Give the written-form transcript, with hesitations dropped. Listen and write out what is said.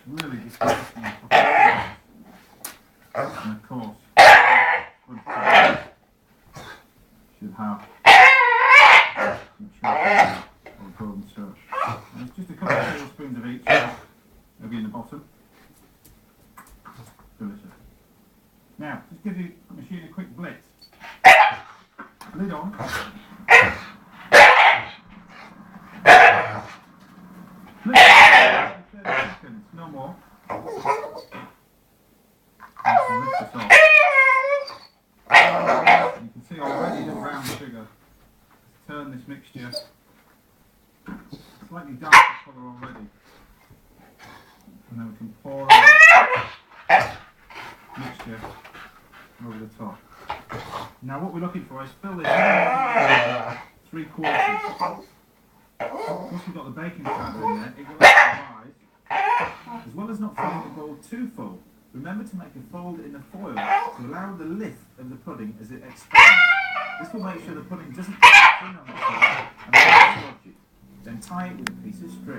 really disgusting. And of course, good food should have some chocolate or golden syrup. And it's just a couple of tablespoons of each, maybe in the bottom. Delicious. Now, just give the machine a quick blitz. Lid on. Blitz. 30 seconds, no more. And lift this off. You can see already the brown sugar has turned this mixture slightly darker colour already. And then we can pour our mixture over the top. Now what we're looking for is fill this 3/4. Once we've got the baking powder in there, it will rise. As well as not filling the bowl too full, remember to make a fold in the foil to allow the lift of the pudding as it expands. This will make sure the pudding doesn't get thin on the top and lodge it. Then tie it with a piece of string.